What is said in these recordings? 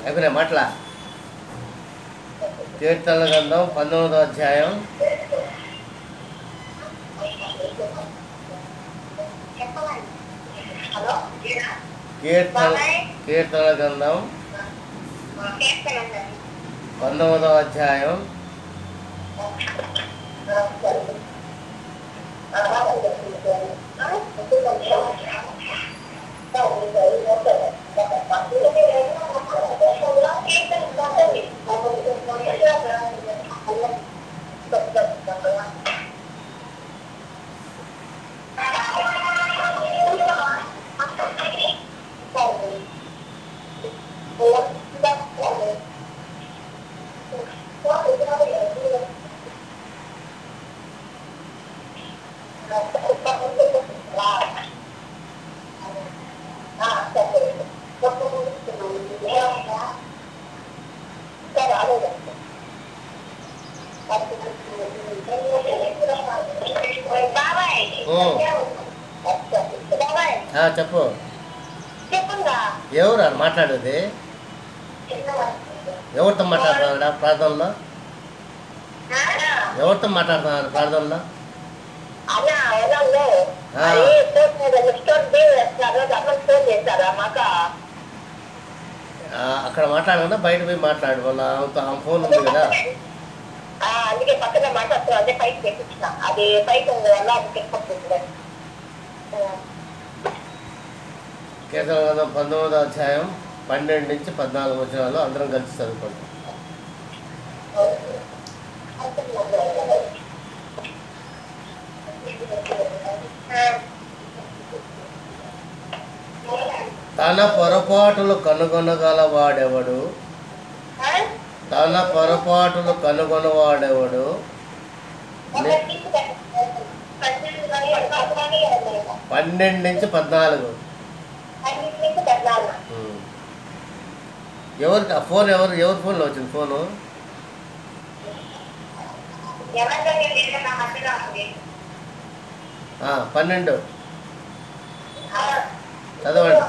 అయిపోయినా మాటలా కీర్తనల గ్రంథం 19వ అధ్యాయం కీర్తనల గ్రంథం 19వ అధ్యాయం 'చెప్పు ఎవరు మాట్లాడేది? ఎవరితో మాట్లాడుతున్నారు ప్రార్థనలో? ఎవరితో మాట్లాడుతున్నారు ప్రార్థనలో? అక్కడ మాట్లాడకుండా బయట పోయి మాట్లాడు. వాళ్ళ ఫోన్ ఉంది కదా, అందుకే పక్కన మాట్లాడుతూ అదే పైకి తెప్పించిన. అది పైకి ఉంది వల్ల అది తెప్పొస్తుంది. కీర్తన గ్రంథం 19వ అధ్యాయం 12 నుంచి 14 వచనాలు అందరం కలిసి చదువుకుంటాం. తన పొరపాటులు కనుగొనగలవాడెవడు? తన పొరపాటులు కనుగొనవాడెవడు? 12 నుంచి 14. ఎవరికి ఆ ఫోన్? ఎవరి ఫోన్లో వచ్చింది ఫోను? ఆ, 12 చదవండి.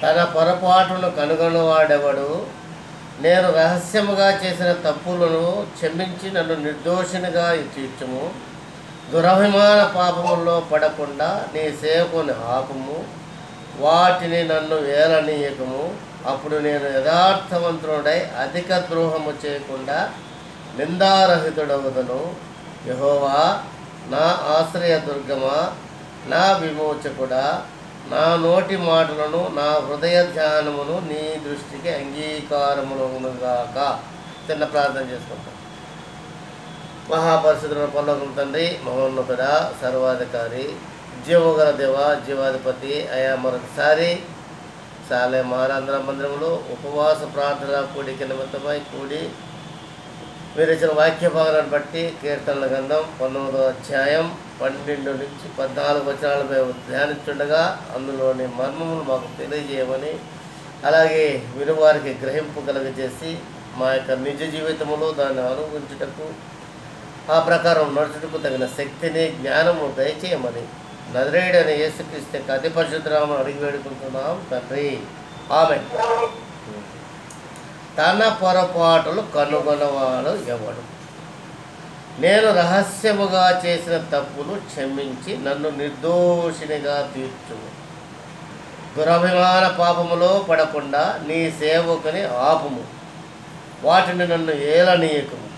తన పొరపాటును కనుగొనవాడెవడు? నేను రహస్యముగా చేసిన తప్పులను క్షమించి నన్ను నిర్దోషినిగా తీర్చుము. దురభిమాన పాపముల్లో పడకుండా నీ సేవకుని ఆపుము. వాటిని నన్ను వేలనీయకము. అప్పుడు నేను యథార్థవంతుడై అధిక ద్రోహము చేయకుండా నిందారహితుడవుదను. యెహోవా నా ఆశ్రయదుర్గమా, నా విమోచకుడా, నా నోటి మాటలను నా హృదయ ధ్యానమును నీ దృష్టికి అంగీకారములుగాక. చిన్న ప్రార్థన చేసుకుంటాం. మహాపరిశుద్ధుల పరలోకం తండ్రి, మహోన్నతుడా, సర్వాధికారి, జీవగల దేవ, జీవాధిపతి అయా, మరొకసారి సాలే మారాంధ్ర మందిరంలో ఉపవాస ప్రార్థన కూడిక నిమిత్తమై కూడి మీరు ఇచ్చిన వాక్య భాగాలను బట్టి కీర్తనల గ్రంథం 19వ అధ్యాయం 12 నుంచి 14 వచనాలపై ధ్యానిస్తుండగా అందులోని మర్మములు మాకు తెలియజేయమని, అలాగే వినువారికి గ్రహింపు కలుగజేసి మా యొక్క నిజ జీవితంలో దాన్ని అనుభవించుటకు, ఆ ప్రకారం నడుచుటకు తగిన శక్తిని, జ్ఞానము దయచేయమని నజరేయుడైన యేసుక్రీస్తు యొక్క అతి పరిశుద్ధ నామమున అడిగి వేడుకుంటున్నాం తండ్రి, ఆమేన్. తన పొరపాటులు కనుగొనవాడు ఎవడు? నేను రహస్యముగా చేసిన తప్పులు క్షమించి నన్ను నిర్దోషినిగా తీర్చుము. దురభిమాన పాపములో పడకుండా నీ సేవకుని ఆపుము. వాటిని నన్ను ఏలనీయకుము.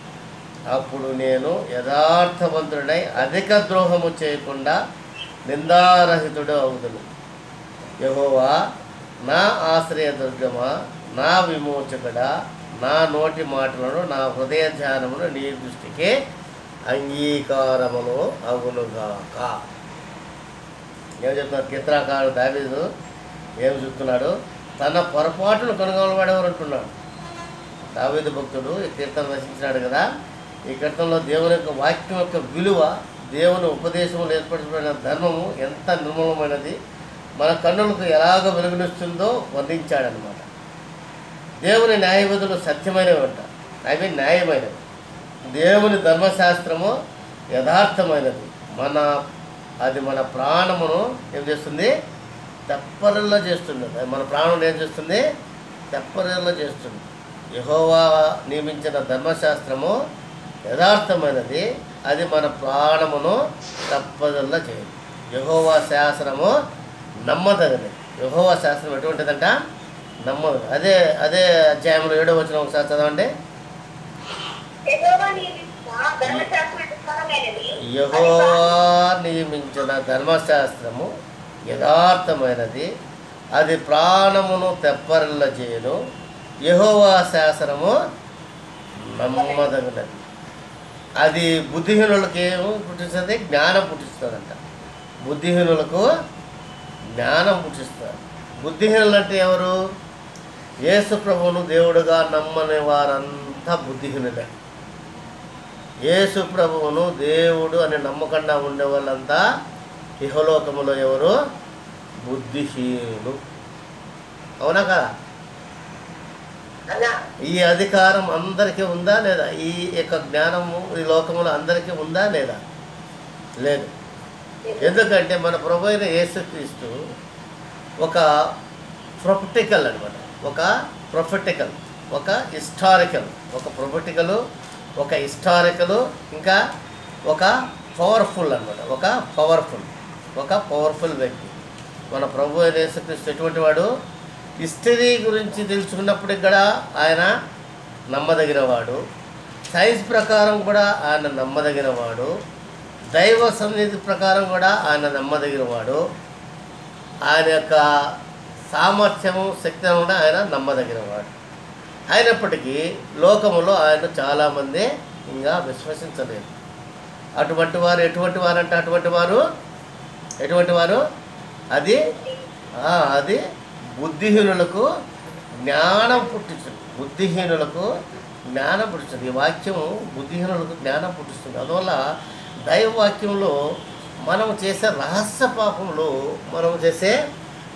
అప్పుడు నేను యథార్థవంతుడై అధిక ద్రోహము చేయకుండా నిందారహితుడు అవుదును. యెహోవా నా ఆశ్రయదుర్గమా, నా విమోచకుడా, నా నోటి మాటలను నా హృదయ ధ్యానమును నీ దృష్టికి అంగీకారమును అగునుగాక. ఏం చెప్తున్నారు కీర్తనకారుడు దావీదు? ఏం చెప్తున్నాడు? తన పొరపాటును కనుగొనవాడెవరు అంటున్నాడు. దావీదు భక్తుడు ఈ కీర్తన రచించినాడు కదా. ఈ కీర్తనలో దేవుని యొక్క వాక్యం యొక్క విలువ, దేవుని ఉపదేశంలో ఏర్పరచబడిన ధర్మము ఎంత నిర్మలమైనది, మన కన్నులకు ఎలాగ వెలుగునిస్తుందో వర్ణించాడనమాట. దేవుని న్యాయవిధులు సత్యమైనవి అంట, అవి న్యాయమైనవి. దేవుని ధర్మశాస్త్రము యథార్థమైనది. అది మన ప్రాణమును ఏం చేస్తుంది? తెప్పరిల్లా చేస్తుంది. అది మన ప్రాణం ఏం చేస్తుంది? తెప్పరిల్లా చేస్తుంది. యెహోవా నియమించిన ధర్మశాస్త్రము యథార్థమైనది, అది మన ప్రాణమును తప్పదల్లా చేయదు. యెహోవా శాసనము నమ్మదగినది. యెహోవా శాస్త్రం ఎటువంటిదంట? నమ్మదు. అదే అధ్యాయంలో 7వ వచనం ఒకసారి చదవండి. యెహోవా నియమించిన ధర్మశాస్త్రము యథార్థమైనది, అది ప్రాణమును తెప్పరిల్ల చేయను. యెహోవా శాసనము నమ్మదగినది. అది బుద్ధిహీనులకు ఏమో పుట్టిస్తుంది? జ్ఞానం పుట్టిస్తుందంట. బుద్ధిహీనులకు జ్ఞానం పుట్టిస్తారు. బుద్ధిహీనులు అంటే ఎవరు? యేసు ప్రభువును దేవుడుగా నమ్మని వారంతా బుద్ధిహీనులే. యేసు ప్రభువును దేవుడు అని నమ్మకుండా ఉండే వాళ్ళంతా ఇహలోకములో ఎవరు? బుద్ధిహీనులు. అవునా కదా? ఈ అధికారం అందరికీ ఉందా లేదా? ఈ యొక్క జ్ఞానము ఈ లోకములో అందరికీ ఉందా లేదా? లేదు. ఎందుకంటే మన ప్రభు అయిన యేసుక్రీస్తు ఒక ప్రొఫెటికల్ అనమాట, ఒక ప్రొఫెటికల్, ఒక హిస్టారికల్, ఒక హిస్టారికల్, ఇంకా ఒక పవర్ఫుల్ అనమాట, ఒక పవర్ఫుల్ వ్యక్తి మన ప్రభు అయిన యేసుక్రీస్తు. ఎటువంటి వాడు? హిస్టరీ గురించి తెలుసుకున్నప్పటికి కూడా ఆయన నమ్మదగినవాడు. సైన్స్ ప్రకారం కూడా ఆయన నమ్మదగినవాడు. దైవ సన్నిధి ప్రకారం కూడా ఆయన నమ్మదగినవాడు. ఆయన యొక్క సామర్థ్యము, శక్తి కూడా ఆయన నమ్మదగినవాడు. అయినప్పటికీ లోకములో ఆయన చాలామంది ఇంకా విశ్వసించలేదు. అటువంటి వారు ఎటువంటి వారు అంటే ఎటువంటి వారు అది బుద్ధిహీనులకు జ్ఞానం పుట్టించింది. ఈ వాక్యము బుద్ధిహీనులకు జ్ఞానం పుట్టిస్తుంది. అందువల్ల దైవవాక్యంలో మనం చేసే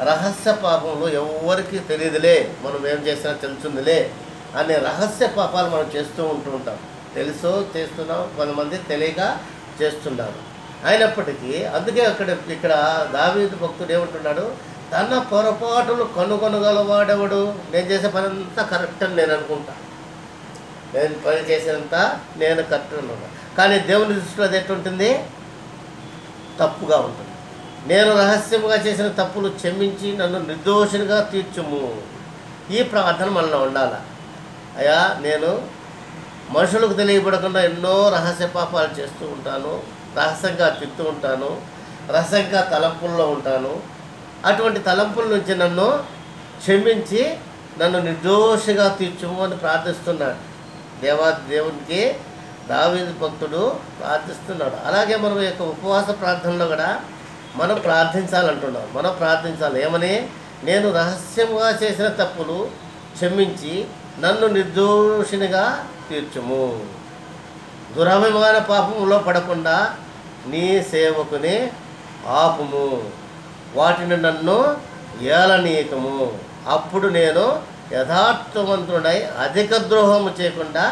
రహస్య పాపంలో ఎవరికి తెలియదులే, మనం ఏం చేసినా తెలుస్తుందిలే అనే రహస్య పాపాలు మనం చేస్తూ ఉంటాం. తెలుసో చేస్తున్నాం, కొంతమంది తెలియక చేస్తున్నారు. అయినప్పటికీ అందుకే ఇక్కడ దావీదు భక్తుడు ఏమంటున్నాడు? తన పొరపాటులు కనుగొనగలవాడెవడు? నేను చేసే పని అంతా కరెక్ట్ అని నేను అనుకుంటా, నేను పని చేసేంత నేను కరెక్ట్ అనుకుంటా. కానీ దేవుని దృష్టిలో అది ఎట్టుంటుంది? తప్పుగా ఉంటుంది. నేను రహస్యంగా చేసిన తప్పులు క్షమించి నన్ను నిర్దోషిగా తీర్చుము. ఈ ప్రార్థన మనలో ఉండాలి. అయ్యా, నేను మనుషులకు తెలియబడకుండా ఎన్నో రహస్య పాపాలు చేస్తూ ఉంటాను, రహస్యంగా తిడుతూ ఉంటాను, రహస్యంగా తలంపుల్లో ఉంటాను. అటువంటి తలంపుల నుంచి నన్ను క్షమించి నన్ను నిర్దోషిగా తీర్చుము అని ప్రార్థిస్తున్నాడు. దేవునికి దావీదు భక్తుడు ప్రార్థిస్తున్నాడు. అలాగే మనం యొక్క ఉపవాస ప్రార్థనలో కూడా మనం ప్రార్థించాలంటున్నాం. మనం ప్రార్థించాలి ఏమని? నేను రహస్యంగా చేసిన తప్పులు క్షమించి నన్ను నిర్దోషినిగా తీర్చుము. దురభిమాన పాపములో పడకుండా నీ సేవకుని ఆపుము, వాటిని నన్ను ఏలనీయకము. అప్పుడు నేను యథార్థవంతుడై అధిక ద్రోహము చేయకుండా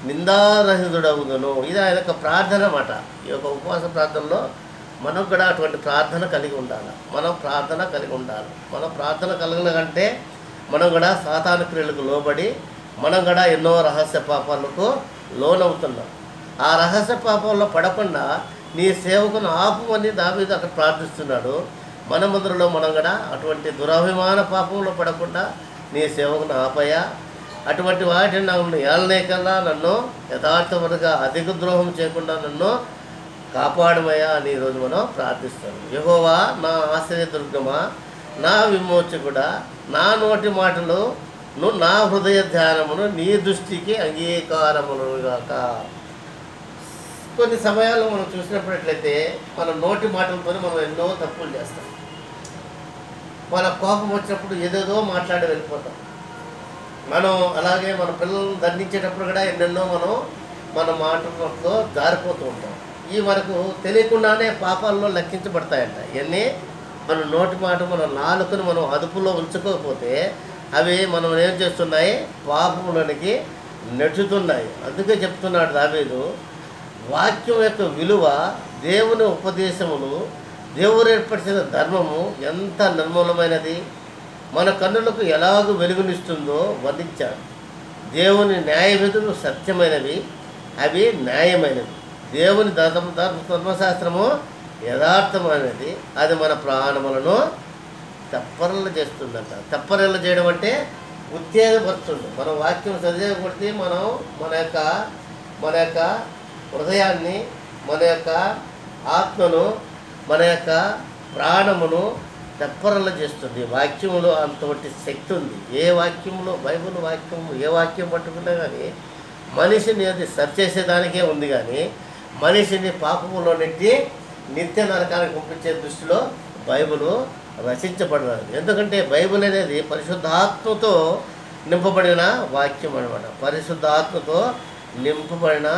నిందారహితుడవుదును. ఇది ఆయన యొక్క ప్రార్థన అన్నమాట. ఈ యొక్క ఉపవాస ప్రార్థనలో మనం కూడా అటువంటి ప్రార్థన కలిగి ఉండాలి. మనం ప్రార్థన కలిగిన కంటే మనం కూడా సాతాను క్రియలకు లోబడి మనం కూడా ఎన్నో రహస్య పాపాలకు లోనవుతున్నాం. ఆ రహస్య పాపాల్లో పడకుండా నీ సేవకును ఆపుమని దావీదు అక్కడ ప్రార్థిస్తున్నాడు. మన ముందరలో మనం కూడా అటువంటి దురభిమాన పాపంలో పడకుండా నీ సేవకును ఆపయ్యా, అటువంటి వాటిని నన్ను ఏలనేకల్లా నన్ను యథార్థముగా అధిక ద్రోహం చేయకుండా నన్ను కాపాడమయ్యా అని ఈరోజు మనం ప్రార్థిస్తాం. యెహోవా నా ఆశ్రయదుర్గమా, నా విమోచకుడా, నా నోటి మాటలు నా హృదయ ధ్యానమును నీ దృష్టికి అంగీకారములుగాక. కొన్ని సమయాల్లో మనం చూసినట్లయితే మన నోటి మాటలతో మనం ఎన్నో తప్పులు చేస్తాం. మన కోపం వచ్చినప్పుడు ఏదేదో మాట్లాడి వెళ్ళిపోతాం. మనం అలాగే మన పిల్లలను దండించేటప్పుడు కూడా ఎన్నెన్నో మన మాటలతో జారిపోతూ ఉంటాం. ఈ మనకు తెలియకుండానే పాపాల్లో లెక్కించబడతాయంట. ఇవన్నీ మన నోటి మాట మన నాలుకను మనం అదుపులో ఉంచుకోకపోతే అవి మనం ఏం చేస్తున్నాయి, పాపములోనికి నెట్టుతున్నాయి. అందుకే చెప్తున్నాడు దావీదు, వాక్యం యొక్క విలువ, దేవుని ఉపదేశములు, దేవుడు ఏర్పరిచిన ధర్మము ఎంత నిర్మూలమైనది, మన కన్నులకు ఎలాగూ వెలుగునిస్తుందో వర్ణించాడు. దేవుని న్యాయ విధులు సత్యమైనవి, అవి న్యాయమైనవి. దేవుని ధర్మశాస్త్రము యథార్థమైనది, అది మన ప్రాణములను తప్పరలు చేస్తుందంట. తప్పరలు చేయడం అంటే ఉత్తేజపరుస్తుంది. మనం వాక్యం చదివేకొడితే మనం మన యొక్క హృదయాన్ని, మన యొక్క ఆత్మను, మన యొక్క ప్రాణమును తెప్పరల చేస్తుంది. వాక్యములో అంతటి శక్తి ఉంది. ఏ వాక్యంలో, బైబిల్ వాక్యము ఏ వాక్యం పట్టుకున్నా కానీ మనిషిని అది సరిచేసేదానికే ఉంది, కానీ మనిషిని పాపములో నెట్టి నిత్య నరకానికి పంపించే దృష్టిలో బైబిల్ రచించబడినది. ఎందుకంటే బైబిల్ అనేది పరిశుద్ధాత్మతో నింపబడిన వాక్యం అనమాట. పరిశుద్ధాత్మతో నింపబడిన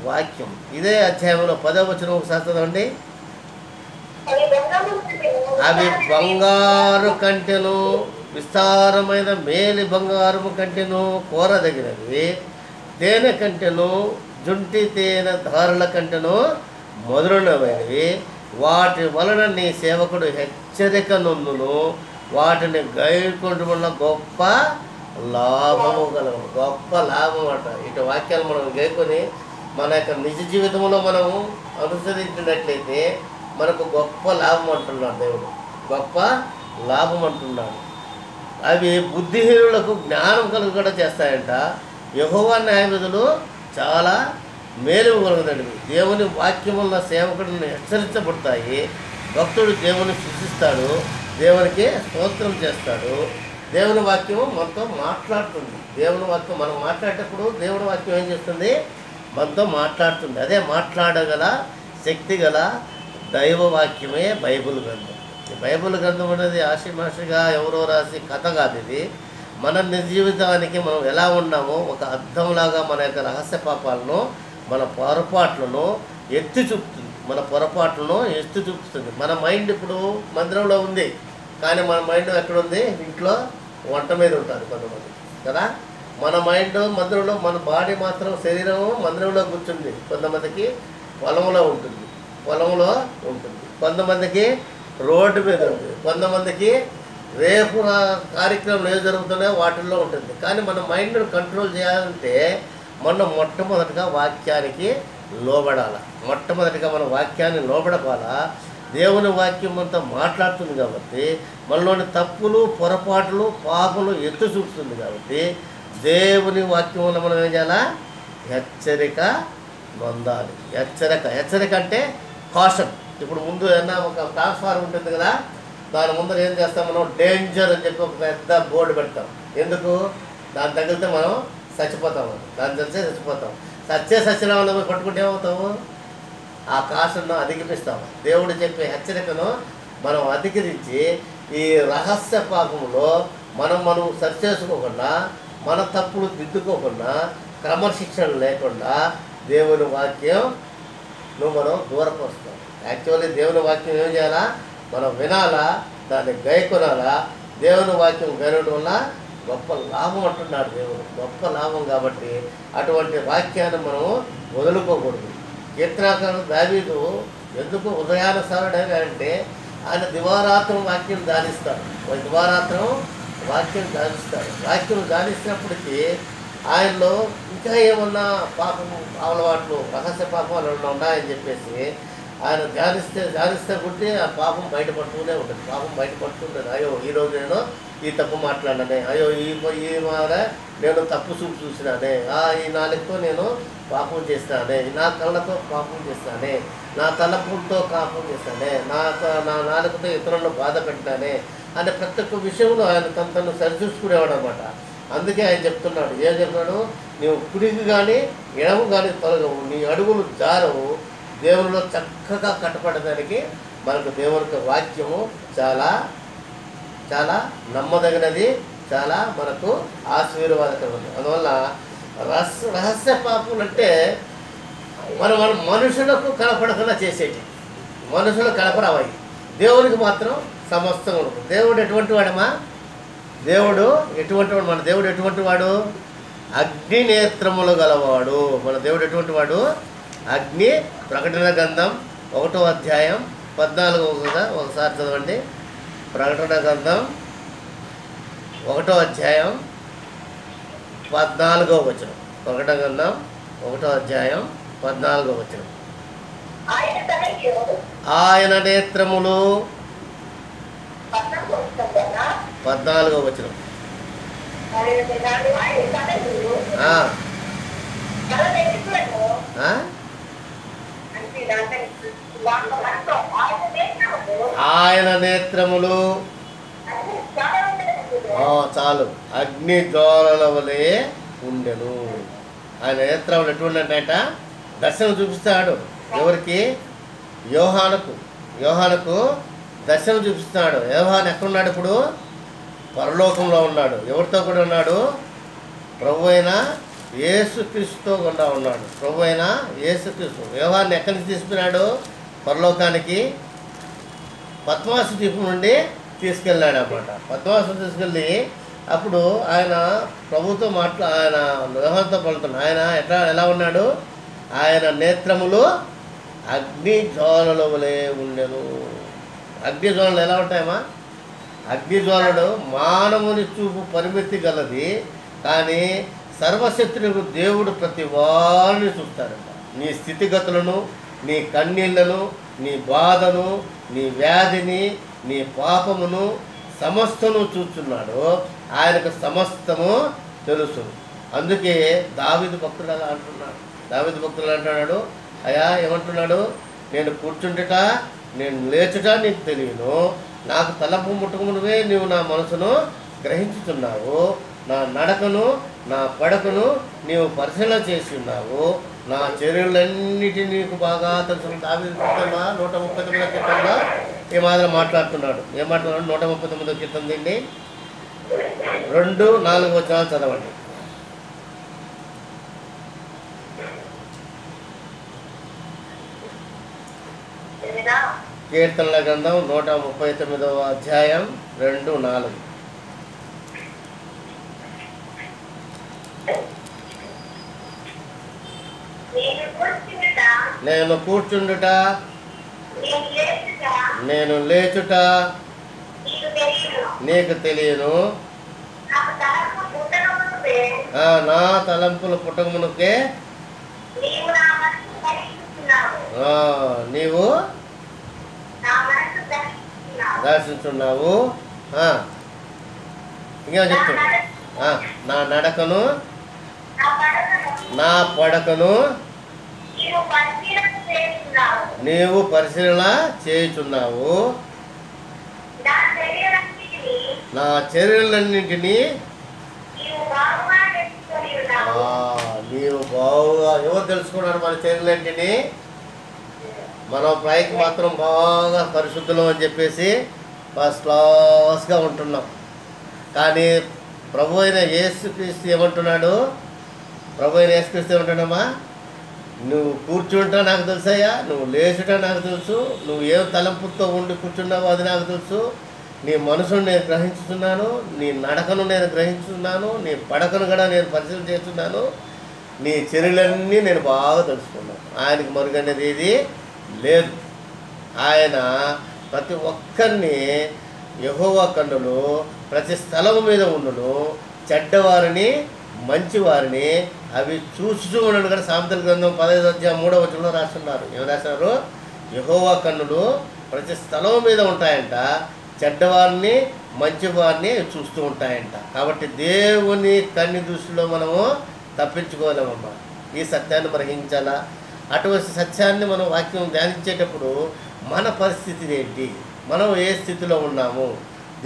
వాక్యం. ఇదే అధ్యాయంలో 10వ వచనం ఒకసారి చదవండి. అవి బంగారు కంటెను, విస్తారమైన మేలి బంగారము కంటెను కోరదగినవి, తేనె కంటెను, జుంటి తేనె ధారల కంటెను మొదలైనవి. వాటి వలన నీ సేవకుడు హెచ్చరిక నొందును, వాటిని గైకొంటు వల్ల గొప్ప లాభము కలవు. గొప్ప లాభం అట. ఇటు వాక్యాలు మనం గైకొని మన యొక్క నిజ జీవితంలో మనం అనుసరించినట్లయితే మనకు గొప్ప లాభం అంటున్నాడు దేవుడు. గొప్ప లాభం అంటున్నాడు. అవి బుద్ధిహీనులకు జ్ఞానం కలుగుగా చేస్తాయంట. యెహోవా న్యాయ విధులు చాలా మేలు కలుగుతాడు. దేవుని వాక్యం వల్ల సేవకుడిని హెచ్చరించబడతాయి. భక్తుడు దేవుని సృష్టిస్తాడు, దేవునికి స్తోత్రం చేస్తాడు. దేవుని వాక్యం మనతో మాట్లాడుతుంది. దేవుని వాక్యం మనం మాట్లాడేటప్పుడు దేవుని వాక్యం ఏం చేస్తుంది, మనతో మాట్లాడుతుంది. అదే మాట్లాడగల శక్తి గల దైవ వాక్యమే బైబిల్ గ్రంథం. ఈ బైబిల్ గ్రంథం అనేది ఆషిమాషిగా ఎవరో రాసి కథ కాదు. ఇది మన నిజ జీవితానికి మనం ఎలా ఉన్నామో ఒక అర్థంలాగా మన యొక్క రహస్య పాపాలను, మన పొరపాట్లను ఎత్తి చూపుతుంది. మన పొరపాట్లను ఎత్తి చూపుతుంది. మన మైండ్ ఇప్పుడు మందిరంలో ఉంది, కానీ మన మైండ్ ఎక్కడుంది, ఇంట్లో వంట మీద ఉంటుంది కొంతమంది కదా. మన మైండ్ మందిరంలో, మన బాడీ మాత్రం శరీరం మందిరంలో కూర్చుంది. కొంతమందికి పొలంలో ఉంటుంది, కొంతమందికి రోడ్డు మీద ఉంటుంది, కొంతమందికి రేపు కార్యక్రమం ఏం జరుగుతున్నాయో వాటిల్లో ఉంటుంది. కానీ మన మైండ్ను కంట్రోల్ చేయాలంటే మనం మొట్టమొదటిగా వాక్యానికి లోబడాలి. మొట్టమొదటిగా మన వాక్యాన్ని లోబడపాలా. దేవుని వాక్యం అంతా మాట్లాడుతుంది కాబట్టి, మనలోని తప్పులు, పొరపాట్లు, పాపలు ఎత్తు చూపుతుంది కాబట్టి దేవుని వాక్యం వల్ల మనం ఏం చేయాలా, హెచ్చరిక నొందాలి. హెచ్చరిక అంటే కాషన్. ఇప్పుడు ముందు ఏదన్నా ఒక ట్రాన్స్ఫార్మర్ ఉంటుంది కదా, దాని ముందర ఏం చేస్తాం మనం, డేంజర్ అని చెప్పి ఒక పెద్ద బోర్డు పెడతాం. ఎందుకు, దాని తగిలితే మనం చచ్చిపోతాము, దాని తెలిసే చచ్చిపోతాం. సచ్చిన వాళ్ళని పట్టుకుంటే ఏమవుతాము, ఆ కాషన్ను అధిగమిస్తాము. దేవుడు చెప్పే హెచ్చరికను మనం అధిగరించి ఈ రహస్య పాపంలో మనం సరిచేసుకోకుండా, మన తప్పులు దిద్దుకోకుండా, క్రమశిక్షణ లేకుండా దేవుని వాక్యం మనం దూరపరుస్తాం. యాక్చువల్లీ దేవుని వాక్యం ఏం చేయాలా, మనం వినాలా, దాన్ని గైకొనాలా. దేవుని వాక్యం గైనడం వల్ల గొప్ప లాభం అంటున్నాడు దేవుడు. గొప్ప లాభం కాబట్టి అటువంటి వాక్యాన్ని మనం వదులుకోకూడదు. కీర్తనాకారుడు దావీదు ఎందుకు ఉదయానుసారుడైనా అంటే ఆయన దివారాత్రం వాక్యం ధ్యానిస్తాడు. దివారాత్రం వాక్యం ధ్యానిస్తాడు. వాక్యం ధ్యానిస్తున్నప్పటికీ ఆయనలో ఇంకా ఏమన్నా పాపము అలవాట్లు, రహస్య పాపాలు ఉన్నాయని చెప్పేసి ఆయన ధ్యానిస్తే కొట్టి ఆ పాపం బయటపడుతూనే ఉంటుంది. బయటపడుతుంటుంది. అయ్యో ఈరోజు నేను ఈ తప్పు మాట్లాడానే, అయ్యో ఈ వార నేను తప్పు చూసినానే, ఈ నాలుగుతో నేను పాపం చేస్తానే, నా కళ్ళతో పాపం చేస్తానే, నా తలపులతో పాపం చేస్తానే, నా నాలుగుతో ఇతరులను బాధ పెట్టానే అనే ప్రతి ఒక్క విషయంలో ఆయన తను సరిచూసుకునేవాడు అనమాట. అందుకే ఆయన చెప్తున్నాడు, ఏం చెప్తున్నాడు, నీవు కుడికి కానీ ఎడము కానీ తొలగవు, నీ అడుగులు జారవు, దేవునిలో చక్కగా కట్టపడడానికి మనకు దేవునికి వాక్యము చాలా చాలా నమ్మదగినది, చాలా మనకు ఆశీర్వాదకరమైనది. అందువల్ల రహస్య పాపములు అంటే మన మనుషులకు కనపడకుండా చేసేటి, మనుషులు కనపడవయి, దేవునికి మాత్రం సమస్తం ఉంటుంది. దేవుడు ఎటువంటి వాడమ్మా? దేవుడు ఎటువంటి వాడు? మన దేవుడు ఎటువంటి వాడు? అగ్ని నేత్రములు గలవాడు. మన దేవుడు ఎటువంటి వాడు? అగ్ని. ప్రకటన గ్రంథం 1వ అధ్యాయం 14వ కదా, ఒకసారి చదవండి. ప్రకటన గ్రంథం 1వ అధ్యాయం 14వ వచనం. ప్రకటన గ్రంథం 1వ అధ్యాయం 14వ వచనం. ఆయన నేత్రములు 14వ వచనం. ఆయన నేత్రములు చాలు అగ్ని జ్వాలల వలె ఉండెను. ఆయన నేత్రములు ఎటువంటిట? దర్శనం చూపిస్తాడు. ఎవరికి? యోహానుకు దర్శనం చూపిస్తున్నాడు. యోహాను ఎక్కడున్నాడు ఇప్పుడు? పరలోకంలో ఉన్నాడు. ఎవరితో కూడా ఉన్నాడు? ప్రభు అయిన యేసుక్రీస్తుతో కూడా ఉన్నాడు. ప్రభు అయిన యేసుక్రీస్తు యోహాన్ని ఎక్కడి నుంచి తీసుకున్నాడు? పరలోకానికి పద్మాసు ద్వీపం నుండి తీసుకెళ్ళాడు అన్నమాట. పద్మాసు తీసుకెళ్ళి అప్పుడు ఆయన ప్రభుతో ఆయన యోహానుతో పలుకుతున్నాడు. ఆయన ఎలా ఉన్నాడు? ఆయన నేత్రములు అగ్ని జ్వాలల వలె ఉండెను. అగ్ని జ్వాలలు ఎలా ఉంటాయమ్మా? అగ్ని జ్వాలలు మానవుని చూపు పరిమితి గలది, కానీ సర్వశక్తులకు దేవుడు ప్రతి వారిని చూస్తాడంట. నీ స్థితిగతులను, నీ కన్నీళ్లను, నీ బాధను, నీ వ్యాధిని, నీ పాపమును సమస్తము చూస్తున్నాడు. ఆయనకు సమస్తము తెలుసు. అందుకే దావీదు భక్తుడు అలా అంటున్నాడు. దావీదు భక్తుడు అంటున్నాడు, అయ్యా ఏమంటున్నాడు? నేను కూర్చుంటుట, నేను లేచుట నీకు తెలియను. నాకు తలపు ముట్టుకుమునువే నీవు నా మనసును గ్రహించుతున్నావు. నా నడకను, నా పడకను నీవు పరిశీలన చేసి ఉన్నావు. నా చర్యలన్నిటినీ నీకు బాగా తెలుసు. దావీదు 139వ కీర్తనలో ఈ మాదిరి మాట్లాడుతున్నాడు. ఏం మాట్లాడుతున్నాడు? 139వ కీర్తన తిండి 2-4 వచనాలు చదవండి. కీర్తనల గ్రంథం 139వ అధ్యాయం 2-4. నేను కూర్చుండుట, నేను లేచుట నీకు తెలియను. నా తలంపులు పుట్టకమునుకే నీవు దర్శించున్నావు. ఇంకా చెప్తున్నా, నా నడకను, నా పడకను నీవు పరిశీలన చేయుచున్నావు. నా చర్యలన్నింటినీ నీవు బాగుగా. ఎవరు తెలుసుకున్నారు మన చర్యలన్నింటినీ? మనం పైకి మాత్రం బాగా పరిశుద్ధులం అని చెప్పేసి ఫస్ట్ క్లాస్గా ఉంటున్నాం. కానీ ప్రభు అయిన యేసుక్రీస్తు ఏమంటున్నాడు? ప్రభు అయిన యేసుక్రీస్తు ఏమంటున్నామా? నువ్వు కూర్చుంటా నాకు తెలుసయ్యా, నువ్వు లేచుట నాకు తెలుసు, నువ్వు ఏ తలంపుతో ఉండి కూర్చున్నావో అది నాకు తెలుసు. నీ మనసును నేను గ్రహించుతున్నాను, నీ నడకను నేను గ్రహించుతున్నాను, నీ పడకను కూడా నేను పరిశీలన చేస్తున్నాను. నీ చర్యలన్నీ నేను బాగా తెలుసుకున్నాను. ఆయనకి మరుగనేది ఏది లేదు. ఆయన ప్రతి ఒక్కరిని యెహోవా కన్నులు ప్రతి స్థలం మీద ఉండును, చెడ్డవారిని మంచివారిని అవి చూస్తూ ఉండడు. కానీ సామెతల గ్రంథం 15వ అధ్యాయం 3వ వచనంలో రాస్తున్నారు. ఏం రాశారు? యెహోవా కన్నులు ప్రతి స్థలం మీద ఉంటాయంట, చెడ్డవారిని మంచివారిని చూస్తూ ఉంటాయంట. కాబట్టి దేవుని కన్ని దృష్టిలో మనము తప్పించుకోలేమమ్మా. ఈ సత్యాన్ని గ్రహించాలా. అటువంటి సత్యాన్ని మనం వాక్యం ధ్యానించేటప్పుడు మన పరిస్థితి ఏంటి, మనం ఏ స్థితిలో ఉన్నాము,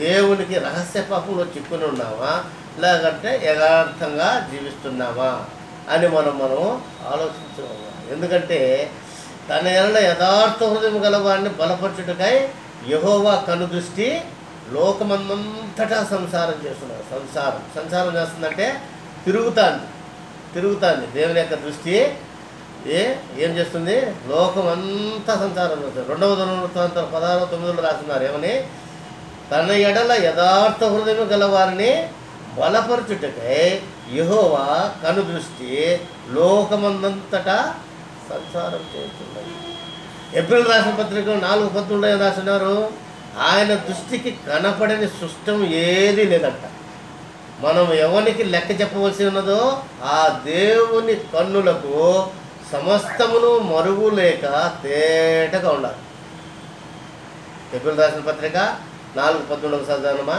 దేవునికి రహస్య పాపంలో చిక్కుని ఉన్నామా, లేకంటే యథార్థంగా జీవిస్తున్నామా అని మనం ఆలోచించాము. ఎందుకంటే తన ఎడల యథార్థ హృదయం గలవారిని బలపరచుటకై యెహోవా కనుదృష్టి లోకమంతటా సంసారం చేస్తున్నారు. సంసారం చేస్తుందంటే తిరుగుతాంది. దేవుని యొక్క దృష్టి ఏం చేస్తుంది? లోకం అంతా సంచారం చేస్తుంది. 2వ దినవృత్తాంతం 16:9 రాస్తున్నారు ఏమని? తన ఎడల యథార్థ హృదయం గలవారిని బలపరచుటకై యెహోవా కనుదృష్టి లోకమందంతటా సంచారం చేస్తున్నది. ఏప్రిల్ రాసిన పత్రిక 4:19 రాస్తున్నారు, ఆయన దృష్టికి కనపడని సృష్టం ఏది లేదంట. మనం ఎవరికి లెక్క చెప్పవలసి ఉన్నదో ఆ దేవుని కన్నులకు సమస్తమును మరుగు లేక తేటగా ఉండాలి. ఏప్రిల్ రాసిన పత్రిక 4:19 చదవనమా?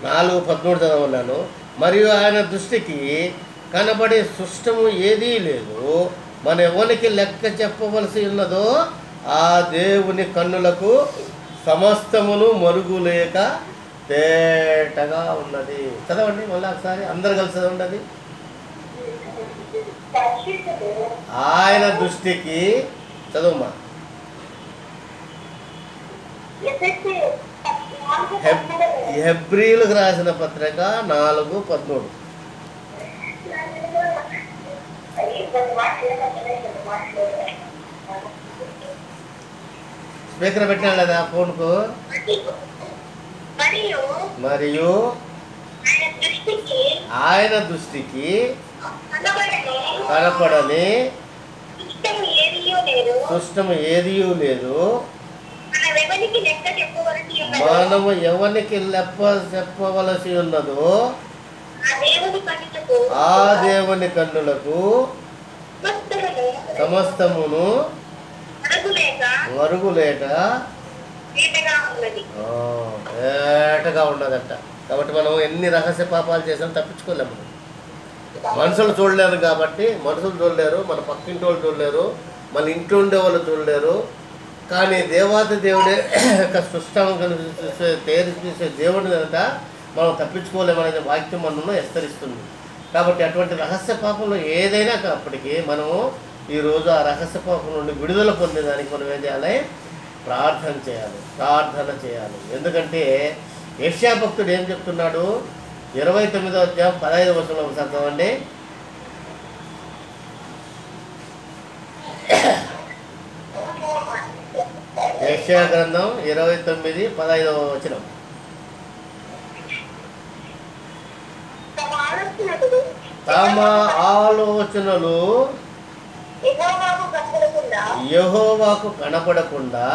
నాలుగు 13 చదవన్నాను. మరియు ఆయన దృష్టికి కనబడే సృష్టము ఏదీ లేదు, మన ఎవరికి లెక్క చెప్పవలసి ఉన్నదో ఆ దేవుని కన్నులకు సమస్తమును మరుగులేక తేటగా ఉన్నది. చదవండి మళ్ళీ ఒకసారి, అందరు కలిసి చదవండి. ఆయన దృష్టికి చదువుమా. హెబ్రీలకు రాసిన పత్రిక 4:13. స్పీకర్ పెట్టినా లేదా ఫోన్కు? మరియు ఆయన దృష్టికి కనపడని సృష్టము ఏదీ లేదు, మనము ఎవరికి లెక్క చెప్పవలసి ఉన్నదో ఆ దేవుని కన్నులకు సమస్తమును మరుగులేక ఏటగా ఉన్నదంట. కాబట్టి మనం ఎన్ని రహస్య పాపాలు చేసాం తప్పించుకోలేము. మనుషులు చూడలేరు కాబట్టి, మనుషులు చూడలేరు, మన పక్కింటి వాళ్ళు చూడలేరు, మన ఇంట్లో ఉండే వాళ్ళు చూడలేరు. కానీ దేవాది దేవుడే యొక్క సృష్టాన్ని తయారు చేసే దేవుడి కనుక మనం తప్పించుకోలేమనే వాక్యం మనలో విస్తరిస్తుంది. కాబట్టి అటువంటి రహస్య పాపంలో ఏదైనా కాప్పటికీ మనము ఈరోజు ఆ రహస్య పాపం నుండి విడుదల పొందేదానికి మనం ఏం చేయాలి? ప్రార్థన చేయాలి. ఎందుకంటే యెషయా భక్తుడు ఏం చెప్తున్నాడు? 29వ అధ్యాయం 15వ వచనంలో ఒకసారి చదవండి. యెషయా గ్రంథం 29:15వ వచనం. తమ ఆలోచనలు యెహోవాకు కనపడకుండా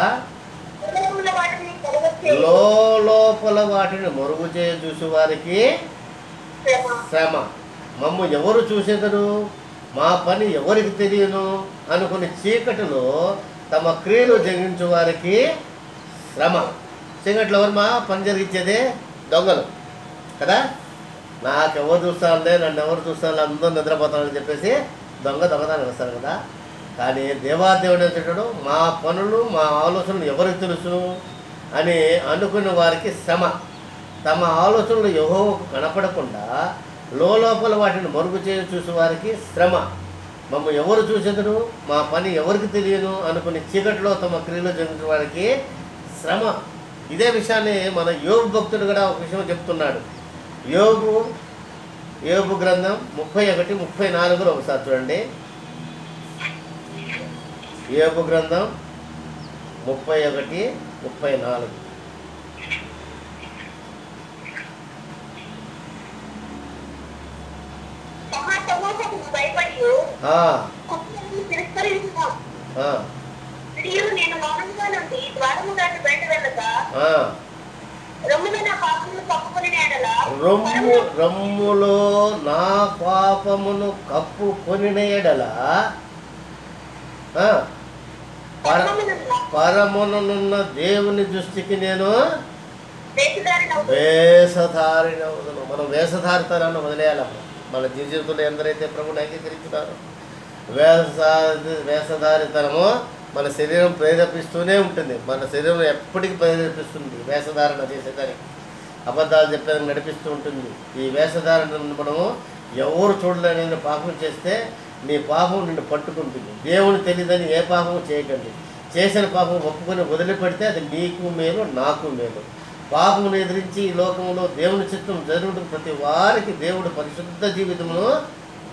లోపల వాటిని మరుగు చేయ చూసి వారికి శ్రమ. మమ్ము ఎవరు చూసేదరు, మా పని ఎవరికి తెలియను అనుకుని చీకటిలో తమ క్రియలు జరిగించే వారికి శ్రమ. చీకట్లో ఎవరు మా పని జరిగించేదే? దొంగలు కదా. నాకెవరు చూస్తానులే, నన్ను ఎవరు చూస్తాను, అందరూ నిద్రపోతానని చెప్పేసి దొంగతనాన్ని వస్తారు కదా. కానీ దేవాదేవుడు ఏంటంటాడు? మా పనులు మా ఆలోచనలు ఎవరికి తెలుసు అని అనుకున్న వారికి శ్రమ. తమ ఆలోచనలు యెహోవాకు కనపడకుండా లోపల వాటిని మరుగు చేసి చూసే వారికి శ్రమ. మమ్మ ఎవరు చూసేదరు, మా పని ఎవరికి తెలియను అనుకుని చీకటిలో తమ క్రియలు జరిగిన వారికి శ్రమ. ఇదే విషయాన్ని మన యోబు భక్తుడు కూడా ఒక విషయం చెప్తున్నాడు. యోబు గ్రంథం 31:34 ఒకసారి చూడండి. యోబు గ్రంథం 31:34. రొమ్ములో నా పాపమును కప్పుకొనిన ఎడల పరమునున్న దేవుని దృష్టికి నేను వేషధారినవుదును. మనం వేషధారితనాన్ని వదిలేయాలమ్మ. మన జీవితంలో ఎందరైతే ప్రభుని అంగీకరించున్నారో వేషధారితనము మన శరీరం ప్రేరేపిస్తూనే ఉంటుంది. మన శరీరం ఎప్పటికీ ప్రేరేపిస్తుంది వేషధారణ చేసేదానికి, అబద్ధాలు చెప్పేదానికి నడిపిస్తూ ఉంటుంది. ఈ వేషధారణ మనము ఎవరు చూడలేని పాపం చేస్తే నీ పాపం నిన్ను పట్టుకుంటుంది. దేవుని తెలియదని ఏ పాపము చేయకండి. చేసిన పాపం ఒప్పుకొని వదిలిపెడితే అది నీకు మేలు, నాకు మేలు. పాపమును ఎదిరించి ఈ లోకంలో దేవుని చిత్తం జరుగుతున్న ప్రతి వారికి దేవుడు పరిశుద్ధ జీవితమును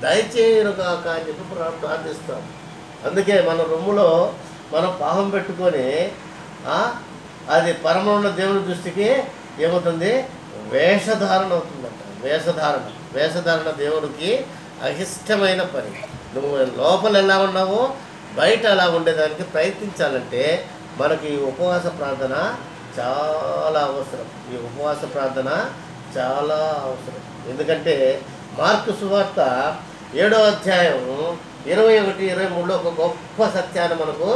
దయచేయునుగాక అని చెప్పి ప్రార్థిస్తాం. అందుకే మన రొమ్ములో మనం పాపం పెట్టుకొని అది పరమంలో దేవుని దృష్టికి ఏమవుతుంది? వేషధారణ అవుతుందంట. వేషధారణ దేవుడికి అయిష్టమైన పని. నువ్వు లోపల ఎలా ఉన్నావో బయట అలా ఉండేదానికి ప్రయత్నించాలంటే మనకి ఈ ఉపవాస ప్రార్థన చాలా అవసరం. ఈ ఉపవాస ప్రార్థన చాలా అవసరం. ఎందుకంటే మార్కు సువార్త 7వ అధ్యాయం 21-23లో ఒక గొప్ప సత్యాన్ని మనకు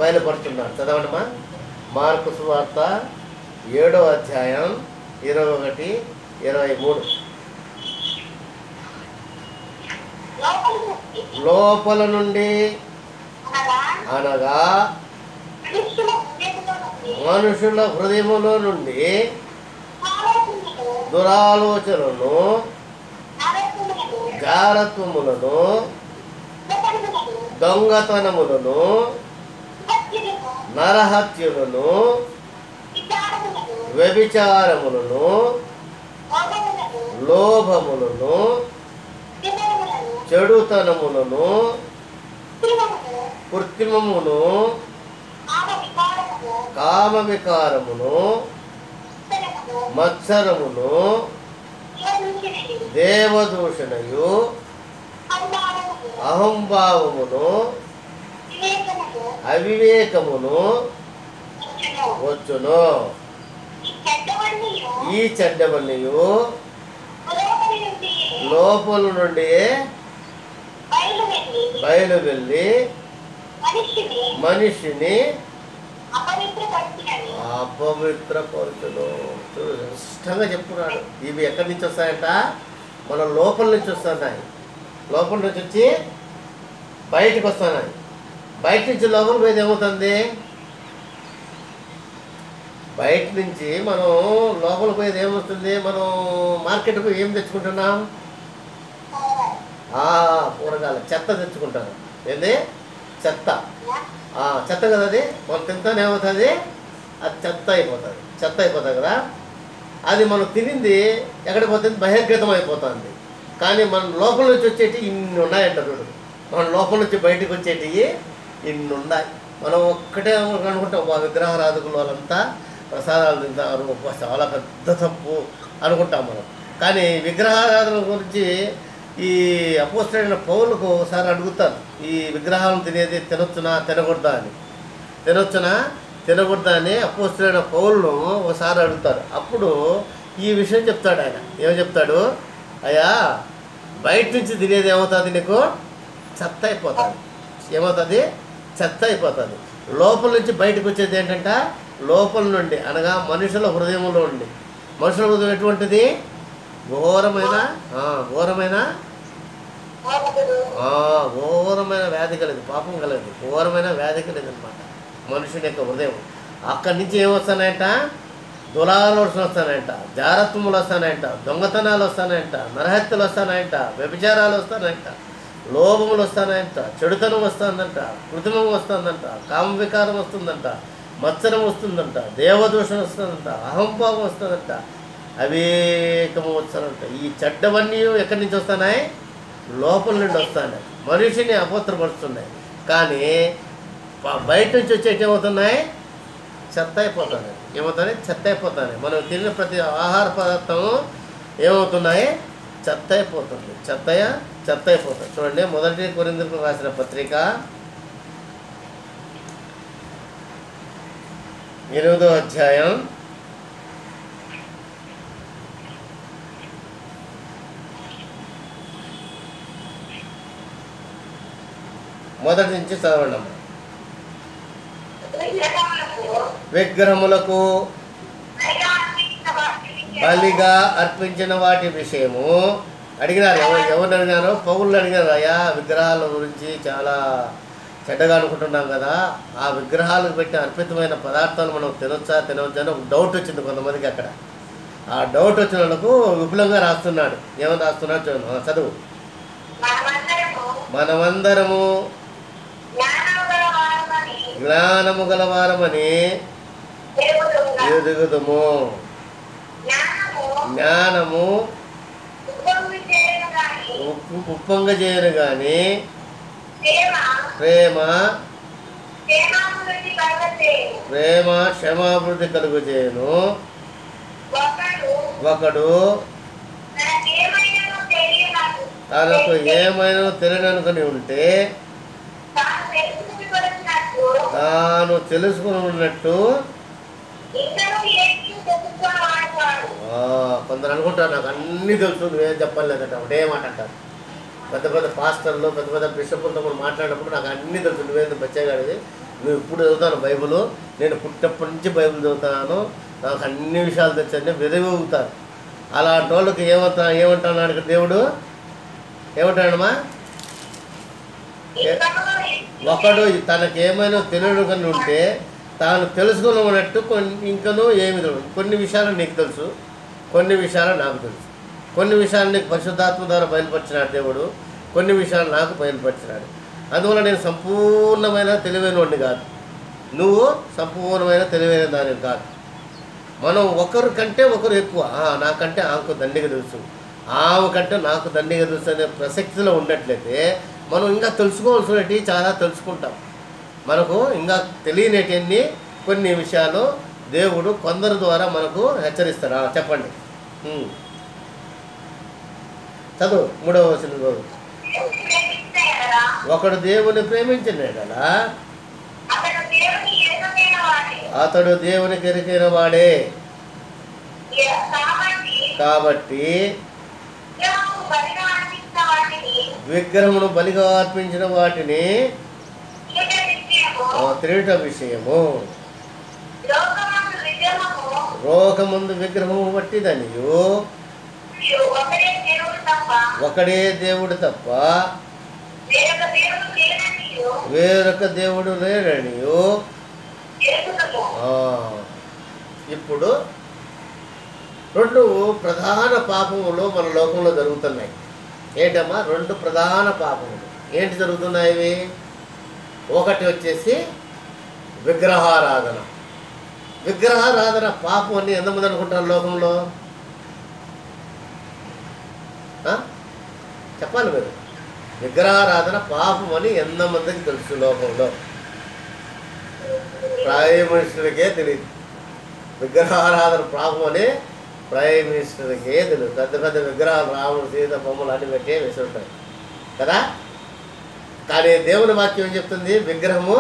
బయలుపడుతున్నాడు. చదవండిమా. మార్కు సువార్త 7వ అధ్యాయం 21-23. లోపల నుండి అనగా మనుషుల హృదయములో నుండి దురాలోచనలను, జారత్వములను, దొంగతనములను, నరహత్యులను, వ్యభిచారములను, లోభములను, చెడుతనములను, కృత్రిమమును, కామ వికారమును, మత్సరమును, దేవదూషణయు, అహంభావమును, అవివేకమును వచ్చును. ఈ చెడ్డవన్నీయు లోపల నుండి బయలు వెళ్ళి మనిషిని అపవిత్రపరుచును. ఇష్టంగా చెప్తున్నాడు. ఇవి ఎక్కడి నుంచి వస్తాయంట? మన లోపల నుంచి వస్తున్నాయి. లోపల నుంచి వచ్చి బయటకు వస్తున్నాయి. బయట నుంచి లోపల పోయేది ఏమవుతుంది? బయట నుంచి మనం లోపల పోయేది ఏమవుతుంది? మనం మార్కెట్కు ఏం తెచ్చుకుంటున్నాం? కూరగాయలు చెత్త తెచ్చుకుంటాను. ఏంది? చెత్త. చెత్త కదా అది. మనం తింటానే ఏమవుతుంది? అది చెత్త అయిపోతుంది కదా. అది మనం తినింది ఎక్కడికి పోతుంది? బహిర్గతం అయిపోతుంది. కానీ మన లోపల నుంచి వచ్చేటి ఇన్ని ఉన్నాయంట. చూడు, మన లోపల నుంచి బయటకు వచ్చేటి ఇన్ని ఉన్నాయి. మనం ఒక్కటే అనుకుంటాం విగ్రహారాధకులు వాళ్ళంతా ప్రసాదాలు తింటారు, చాలా పెద్ద తప్పు అనుకుంటాం మనం. కానీ విగ్రహారాధన గురించి ఈ అపోస్తలుడైన పౌలుకు ఒకసారి అడుగుతారు, ఈ విగ్రహాలను తినేది తినొచ్చునా తినకూడదా అని అపోస్తలుడైన పౌలును ఒకసారి అడుగుతారు. అప్పుడు ఈ విషయం చెప్తాడు ఆయన. ఏమో చెప్తాడు? అయ్యా, బయట నుంచి తినేది ఏమవుతుంది? నీకు చెత్త అయిపోతుంది. ఏమవుతుంది? చెత్త అయిపోతుంది. లోపల నుంచి బయటకు వచ్చేది ఏంటంటే లోపల నుండి అనగా మనుషుల హృదయంలో ఉండి. మనుషుల హృదయం ఎటువంటిది? ఘోరమైన వ్యాధి కలిగింది, పాపం కలిగింది, ఘోరమైన వ్యాధి కలిగింది అనమాట మనుషుని యొక్క హృదయం. అక్కడి నుంచి ఏమొస్తానంట? దురాలోచనలు వస్తానంట, జారత్వములు వస్తానంట, దొంగతనాలు వస్తానంట, నరహత్యలు వస్తానంట, వ్యభిచారాలు వస్తానంట, లోభములు వస్తానంట, చెడుతనం వస్తుందంట, కృత్రిమం వస్తుందంట, కామ వికారం వస్తుందంట, మత్సరం వస్తుందంట, దేవదూషణ వస్తుందంట, అహంభావం వస్తుందంట, అవివేకము వస్తానంట. ఈ చెడ్డవన్నీ ఎక్కడి నుంచి వస్తున్నాయి? లోపల నుండి వస్తున్నాయి. మనిషిని అపవిత్రపరుస్తున్నాయి. కానీ బయట నుంచి వచ్చేటి ఏమవుతున్నాయి? చెత్త అయిపోతున్నాయి. చెత్త అయిపోతున్నాయి. మనం తిన్న ప్రతి ఆహార పదార్థం ఏమవుతున్నాయి? చెత్త అయిపోతుంది. చెత్త అయిపోతుంది. చూడండి, 1 కొరింథీయులకు రాసిన పత్రిక 8వ అధ్యాయం 1 నుంచి చదవండి. విగ్రహములకు బలిగా అర్పించిన వాటి విషయము అడిగినారు. ఎవరిని అడిగినారు? పౌరులు అడిగారు. అయ్యా, విగ్రహాల గురించి చాలా చెడ్డగా అనుకుంటున్నాం కదా, ఆ విగ్రహాలకు పెట్టిన అర్పితమైన పదార్థాలు మనం తినొచ్చా తినవచ్చా అని ఒక డౌట్ వచ్చింది కొంతమందికి అక్కడ. ఆ డౌట్ వచ్చిన వాళ్ళకు విపులంగా రాస్తున్నాడు. ఏమని రాస్తున్నాడు చూడండి, చదువు. మనమందరము జ్ఞానము గలవారమని ఎరుగుదుము. జ్ఞానము ఉప్పొంగ చేయను గాని ప్రేమ క్షమాభివృద్ధి కలుగు చేయను. ఒకడు తనకు ఏమైనా తెలియననుకుని ఉంటే తాను తెలుసుకుని ఉన్నట్టు కొందరు అనుకుంటారు నాకు అన్నీ తెలుసు, నువ్వేం చెప్పలేదట, ఒకటే మాట అంటారు. పెద్ద పెద్ద పాస్టర్లు, పెద్ద పెద్ద బిషపులతో మనం మాట్లాడినప్పుడు నాకు అన్నీ తెలుసు, నువ్వేందుకు బచ్చేగాడివి, నువ్వు ఇప్పుడు చదువుతాను బైబుల్, నేను పుట్టినప్పటి నుంచి బైబుల్ చదువుతాను, నాకు అన్ని విషయాలు తెచ్చని వెదవుతారు. అలాంటి వాళ్ళకి ఏమంటున్నాడు దేవుడు? ఏమంటాడమ్మా? ఒకడు తనకేమైనా తెలియని కానీ ఉంటే తాను తెలుసుకున్నట్టు ఇంకనూ ఏమి తెలియదు. కొన్ని విషయాలు నీకు తెలుసు, కొన్ని విషయాలు నాకు తెలుసు. కొన్ని విషయాలు నీకు పరిశుద్ధాత్మ ద్వారా బయలుపరిచినాడు దేవుడు, కొన్ని విషయాలు నాకు బయలుపరిచినాడు. అందువల్ల నేను సంపూర్ణమైన తెలివైన వాడిని కాదు, నువ్వు సంపూర్ణమైన తెలివైన దాని కాదు. మనం ఒకరి కంటే ఒకరు ఎక్కువ. నాకంటే ఆమెకు దండిగా తెలుసు, ఆమె కంటే నాకు దండిగా తెలుసు అనే ప్రసక్తిలో ఉన్నట్లయితే మనం ఇంకా తెలుసుకోవాల్సినవి చాలా తెలుసుకుంటాం. మనకు ఇంకా తెలియనిటివన్నీ కొన్ని విషయాలు దేవుడు కొందరి ద్వారా మనకు హెచ్చరిస్తాడు. చెప్పండి, చదువు 3వ వచనం. ఒకడు దేవుని ప్రేమించిన కదా అతడు దేవునికి ఎరికైన వాడే. కాబట్టి విగ్రహమును బలిగా అర్పించిన వాటిని త్రిట విషయము రోగమందు విగ్రహము బట్టిదనియు ఒకడే దేవుడు తప్ప వేరొక దేవుడు లేడనియు. ఇప్పుడు 2 ప్రధాన పాపములు మన లోకంలో జరుగుతున్నాయి. ఏంటమ్మా? 2 ప్రధాన పాపములు ఏంటి జరుగుతున్నాయి? ఒకటి వచ్చేసి విగ్రహారాధన. విగ్రహారాధన పాపం అని ఎంతమంది అనుకుంటారు లోకంలో? చెప్పాలి మీరు. విగ్రహారాధన పాపం అని ఎంతమందికి తెలుసు లోకంలో? ప్రైమ్ మినిస్టర్కే తెలియదు విగ్రహారాధన పాపం అని. ప్రైమ్ మినిస్టర్కే తెలియదు. పెద్ద పెద్ద విగ్రహాలు, రాముడు, సీత బొమ్మలు అన్ని పెట్టే వేసి ఉంటాయి కదా. కానీ దేవుని వాక్యం ఏం చెప్తుంది? విగ్రహము